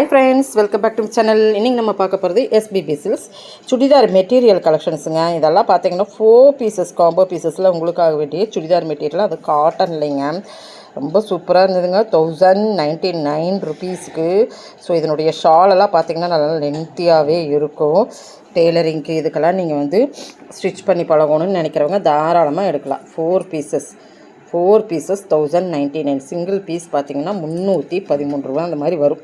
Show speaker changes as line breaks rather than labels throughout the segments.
Hi friends, welcome back to my channel. இன்னைக்கு நம்ம பார்க்க போகிறது SBB Silks சுடிதார் மெட்டீரியல் கலெக்ஷன்ஸுங்க. இதெல்லாம் பார்த்தீங்கன்னா 4 பீசஸ் காம்போ பீசஸில் உங்களுக்காக வேண்டிய சுடிதார் மெட்டீரியல். அது காட்டன் இல்லைங்க, ரொம்ப சூப்பராக இருந்ததுங்க. 1099 ருபீஸ்க்கு. ஸோ இதனுடைய ஷாலெல்லாம் பார்த்தீங்கன்னா நல்லா லென்த்தியாகவே இருக்கும். டெய்லரிங்க்கு இதுக்கெல்லாம் நீங்கள் வந்து ஸ்டிச் பண்ணி பழகணும்னு நினைக்கிறவங்க தாராளமாக எடுக்கலாம். 4 பீசஸ் 1099. சிங்கிள் பீஸ் பார்த்தீங்கன்னா 313 ரூபா அந்த மாதிரி வரும்.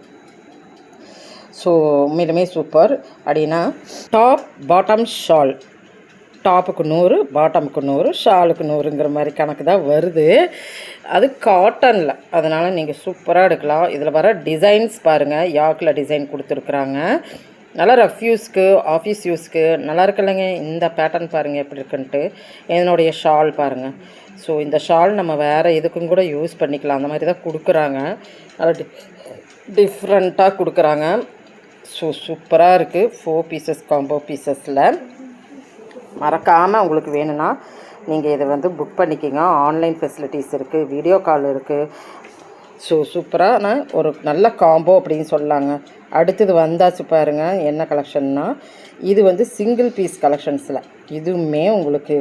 ஸோ உண்மையிலுமே சூப்பர். அப்படின்னா டாப் பாட்டம் ஷால், டாப்புக்கு 100, பாட்டமுக்கு 100, ஷாலுக்கு 100ங்கிற மாதிரி கணக்கு தான் வருது. அது காட்டனில், அதனால் நீங்கள் சூப்பராக எடுக்கலாம். இதில் வர டிசைன்ஸ் பாருங்கள், யாக்கில் டிசைன் கொடுத்துருக்குறாங்க. நல்லா ரஃப் யூஸ்க்கு, ஆஃபீஸ் யூஸ்க்கு நல்லா இருக்குல்லங்க. இந்த பேட்டர்ன் பாருங்கள் எப்படி இருக்குன்ட்டு. இதனுடைய ஷால் பாருங்கள். ஸோ இந்த ஷால் நம்ம வேறு எதுக்கும் கூட யூஸ் பண்ணிக்கலாம், அந்த மாதிரி தான் கொடுக்குறாங்க. நல்லா டிஃப்ரெண்ட்டாக கொடுக்குறாங்க. ஸோ சூப்பராக இருக்குது. 4 பீசஸ் காம்போ பீசஸில் மறக்காமல் உங்களுக்கு வேணும்னா நீங்கள் இதை வந்து புக் பண்ணிக்கிங்க. ஆன்லைன் ஃபெசிலிட்டிஸ் இருக்குது, வீடியோ கால் இருக்குது. ஸோ சூப்பரான ஒரு நல்ல காம்போ அப்படின்னு சொல்லாங்க. அடுத்தது வந்தாச்சு பாருங்கள், என்ன கலெக்ஷன்னா இது வந்து சிங்கிள் பீஸ் கலெக்ஷன்ஸில். இதுவுமே உங்களுக்கு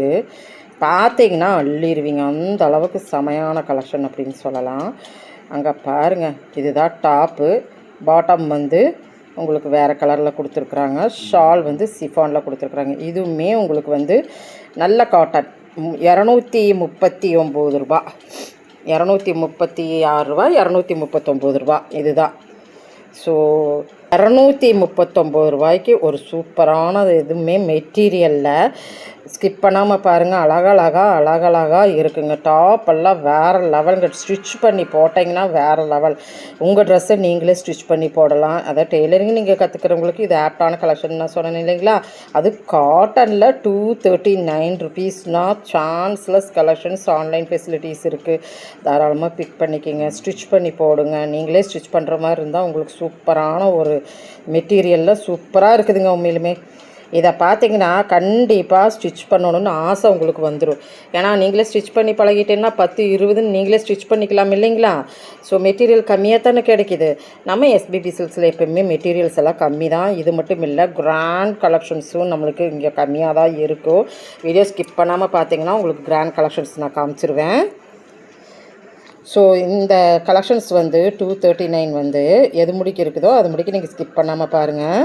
பார்த்தீங்கன்னா அள்ளிடுவீங்க, அந்த அளவுக்கு செமையான கலெக்ஷன் அப்படின்னு சொல்லலாம். அங்கே பாருங்கள், இதுதான் டாப்பு. பாட்டம் வந்து உங்களுக்கு வேறு கலரில் கொடுத்துருக்குறாங்க. ஷால் வந்து சிஃபானில் கொடுத்துருக்குறாங்க. இதுவுமே உங்களுக்கு வந்து நல்ல காட்டன். 239 ரூபா, 236 ரூபா, 239 ரூபா இதுதான். ஸோ 239 ரூபாய்க்கு ஒரு சூப்பரான எதுவுமே மெட்டீரியலில் ஸ்கிப் பண்ணாமல் பாருங்கள். அழகழகாக இருக்குங்க. டாப்பெல்லாம் வேறு லெவலுங்க. ஸ்டிச் பண்ணி போட்டிங்கன்னா வேறு லெவல். உங்கள் ட்ரெஸ்ஸை நீங்களே ஸ்டிச் பண்ணி போடலாம். அதாவது டெய்லரிங் நீங்கள் கற்றுக்கிறவங்களுக்கு இது ஆப்டான கலெக்ஷன் நான் சொன்னேன் இல்லைங்களா. அது காட்டனில் 239 ருபீஸ்னால் சான்ஸ்லெஸ் கலெக்ஷன்ஸ். ஆன்லைன் ஃபெசிலிட்டிஸ் இருக்குது, தாராளமாக பிக் பண்ணிக்கிங்க. ஸ்டிச் பண்ணி போடுங்க. நீங்களே ஸ்டிச் பண்ணுற மாதிரி இருந்தால் உங்களுக்கு சூப்பரான ஒரு மெட்டீரியலில் சூப்பராக இருக்குதுங்க. உண்மையிலுமே இதை பார்த்தீங்கன்னா கண்டிப்பாக ஸ்டிச் பண்ணணுன்னு ஆசை உங்களுக்கு வந்துடும். ஏன்னா நீங்களே ஸ்டிச் பண்ணி பழகிட்டேன்னா 10, 20ன்னு நீங்களே ஸ்டிச் பண்ணிக்கலாம் இல்லைங்களா. ஸோ மெட்டீரியல் கம்மியாக தானே கிடைக்கிது. நம்ம SBB சில்க்ஸில் எப்போயுமே மெட்டீரியல்ஸ் எல்லாம் கம்மி தான். இது மட்டும் இல்லை, கிராண்ட் கலெக்ஷன்ஸும் நம்மளுக்கு இங்கே கம்மியாக தான் இருக்கும். வீடியோ ஸ்கிப் பண்ணாமல் பார்த்தீங்கன்னா உங்களுக்கு கிராண்ட் கலெக்ஷன்ஸ் நான் காமிச்சிருவேன். ஸோ இந்த கலெக்ஷன்ஸ் வந்து 239 வந்து எது முடிக்க இருக்குதோ அது முடிக்க நீங்கள் ஸ்கிப் பண்ணாமல் பாருங்கள்.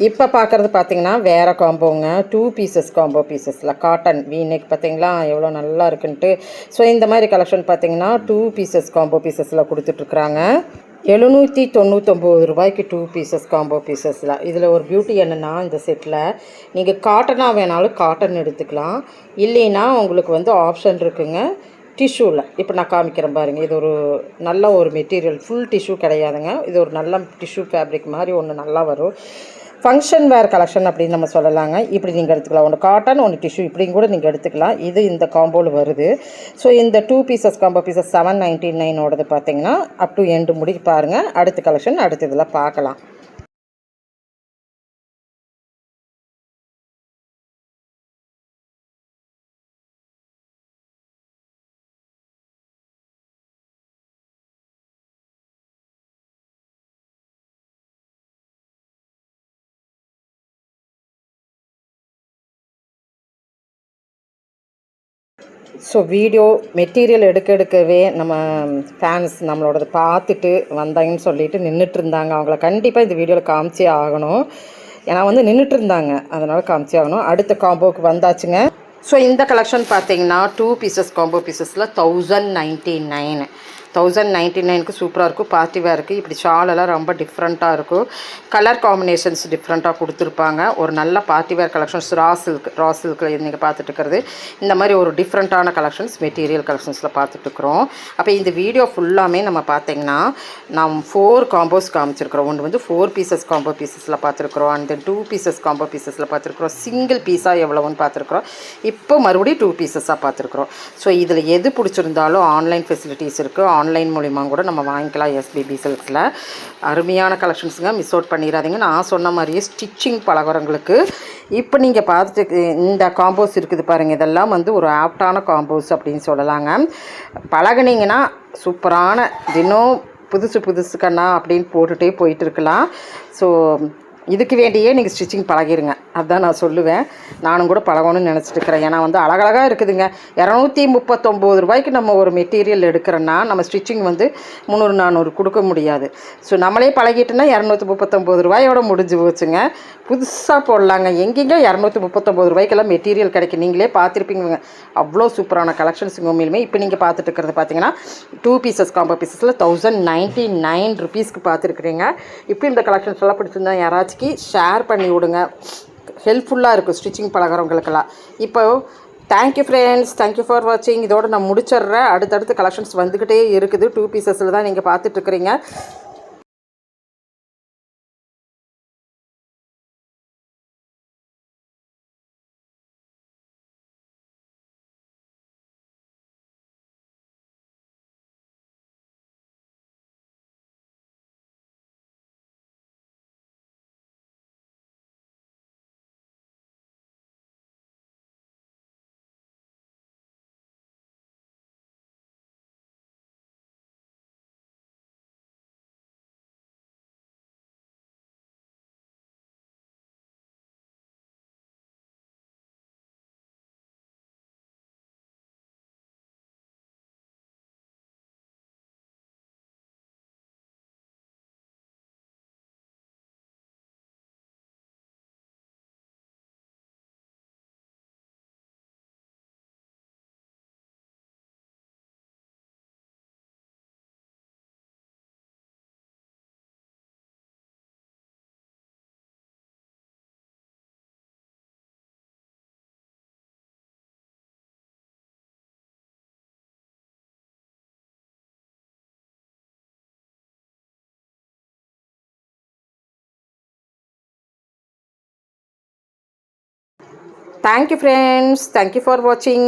இப்போ பார்க்குறது பார்த்தீங்கன்னா வேறு காம்போங்க. 2 பீசஸ் காம்போ பீசஸில் காட்டன் வீநெக் பார்த்தீங்களா எவ்வளோ நல்லா இருக்குன்ட்டு. ஸோ இந்த மாதிரி கலெக்ஷன் பார்த்தீங்கன்னா 2 பீசஸ் காம்போ பீசஸில் கொடுத்துட்ருக்குறாங்க. 799 ரூபாய்க்கு 2 பீசஸ் காம்போ பீசஸில். இதில் ஒரு பியூட்டி என்னென்னா, இந்த செட்டில் நீங்கள் காட்டனாக வேணாலும் காட்டன் எடுத்துக்கலாம். இல்லைன்னா உங்களுக்கு வந்து ஆப்ஷன் இருக்குங்க டிஷ்யூவில். இப்போ நான் காமிக்கிறேன் பாருங்கள். இது ஒரு நல்ல ஒரு மெட்டீரியல், ஃபுல் டிஷ்யூ கிடையாதுங்க. இது ஒரு நல்ல டிஷ்யூ ஃபேப்ரிக் மாதிரி ஒன்று நல்லா வரும். ஃபங்க்ஷன் வேர் கலெக்ஷன் அப்படின்னு நம்ம சொல்லலாங்க. இப்படி நீங்கள் எடுத்துக்கலாம். ஒன்று காட்டன், ஒன்று டிஷ்யூ, இப்படியும் கூட நீங்கள் எடுத்துக்கலாம். இது இந்த காம்போவில் வருது. ஸோ இந்த 2 பீசஸ் காம்போ பீசஸ் 799ஓடது பார்த்தீங்கன்னா அப் டு எண்டு முடிக்க பாருங்கள். அடுத்த கலெக்ஷன் அடுத்த இதில் பார்க்கலாம். ஸோ வீடியோ மெட்டீரியல் எடுக்கவே நம்ம ஃபேன்ஸ் நம்மளோடது பார்த்துட்டு வந்தாங்கன்னு சொல்லிட்டு நின்றுட்டு இருந்தாங்க. அவங்கள கண்டிப்பாக இந்த வீடியோவில் காமிச்சே ஆகணும். ஏன்னா வந்து நின்றுட்டு இருந்தாங்க, அதனால் காமிச்சே ஆகணும். அடுத்த காம்போவுக்கு வந்தாச்சுங்க. ஸோ இந்த கலெக்ஷன் பார்த்தீங்கன்னா 2 பீசஸ் காம்போ பீசஸில் 1099க்கு சூப்பராக இருக்கும். பார்ட்டி வேருக்கு. இப்படி ஷாலெல்லாம் ரொம்ப டிஃப்ரெண்ட்டாக இருக்கும். கலர் காம்பினேஷன்ஸ் டிஃப்ரெண்ட்டாக கொடுத்துருப்பாங்க. ஒரு நல்ல பார்ட்டி வேர் கலெக்ஷன்ஸ். ரா சில்கில் இது நீங்கள் பார்த்துட்டு இருக்கிறது இந்த மாதிரி ஒரு டிஃப்ரெண்ட்டான கலெக்ஷன்ஸ் மெட்டீரியல் கலெக்ஷன்ஸில் பார்த்துட்ருக்குறோம். அப்போ இந்த வீடியோ ஃபுல்லாமே நம்ம பார்த்தீங்கன்னா நம்ம 4 காம்போஸ் காமிச்சிருக்கிறோம். ஒன்று வந்து 4 பீசஸ் காம்போ பீசஸில் பார்த்துருக்குறோம். அண்ட் 2 பீசஸ் காம்போ பீசஸில் பார்த்துருக்குறோம். சிங்கிள் பீஸாக எவ்வளோன்னு பார்த்துருக்குறோம். இப்போ மறுபடியும் 2 பீசஸாக பார்த்துருக்குறோம். ஸோ இதில் எது பிடிச்சிருந்தாலும் ஆன்லைன் ஃபெசிலிட்டிஸ் இருக்குது. ஆன்லைன் மூலிமா கூட நம்ம வாங்கிக்கலாம். எஸ்பிபி சில்க்ஸில் அருமையான கலெக்ஷன்ஸுங்க, மிஸ் அவுட் பண்ணிடாதீங்க. நான் சொன்ன மாதிரியே ஸ்டிச்சிங் பழகிறவங்களுக்கு இப்போ நீங்கள் பார்த்துட்டு இந்த காம்போஸ் இருக்குது பாருங்கள், இதெல்லாம் வந்து ஒரு ஆப்டான காம்போஸ் அப்படின்னு சொல்லலாங்க. பழகுனீங்கன்னா சூப்பரான தினம் புதுசு கண்ணா அப்படின்னு போட்டுகிட்டே போயிட்டு இருக்கலாம். ஸோ இதுக்கு வேண்டியே நீங்கள் ஸ்டிச்சிங் பழகிருங்க, அதுதான் நான் சொல்லுவேன். நானும் கூட பழகணும்னு நினச்சிட்டு இருக்கிறேன். ஏன்னா வந்து அழகழகாக இருக்குதுங்க. 239 ரூபாய்க்கு நம்ம ஒரு மெட்டீரியல் எடுக்கிறோன்னா நம்ம ஸ்டிச்சிங் வந்து 300-400 கொடுக்க முடியாது. ஸோ நம்மளே பழகிட்டோன்னா 239 ரூபாயோட முடிஞ்சு போச்சுங்க. புதுசாக போடலாங்க. எங்கெங்க 239 ரூபாய்க்கெல்லாம் மெட்டீரியல் கிடைக்கும், நீங்களே பார்த்துருப்பீங்க. அவ்வளோ சூப்பரான கலெக்ஷன்ஸுங்க உண்மையிலுமே. இப்போ நீங்கள் பார்த்துட்டு இருக்கிறது பார்த்தீங்கன்னா 2 பீசஸ் காம்போ பீசஸில் 1099 ருபீஸ்க்கு பார்த்துருக்குறீங்க. இப்போ இந்த கலெக்ஷன்ஸ் எல்லாம் பிடிச்சிருந்தா யாராச்சும் ஷேர் பண்ணி விடுங்க, ஹெல்ப்ஃபுல்லாக இருக்கும் ஸ்டிச்சிங் பழகிறவங்களுக்கெல்லாம். இப்போ தேங்க்யூ ஃப்ரெண்ட்ஸ், தேங்க்யூ ஃபார் வாட்சிங். இதோடு நான் முடிச்சிடுறேன். அடுத்தடுத்து கலெக்ஷன்ஸ் வந்துக்கிட்டே இருக்குது. 2 பீசஸில் தான் நீங்கள் பார்த்துட்ருக்குறீங்க. தேங்க்யூ ஃப்ரெண்ட்ஸ், தேங்க்யூ ஃபார் வாட்சிங்.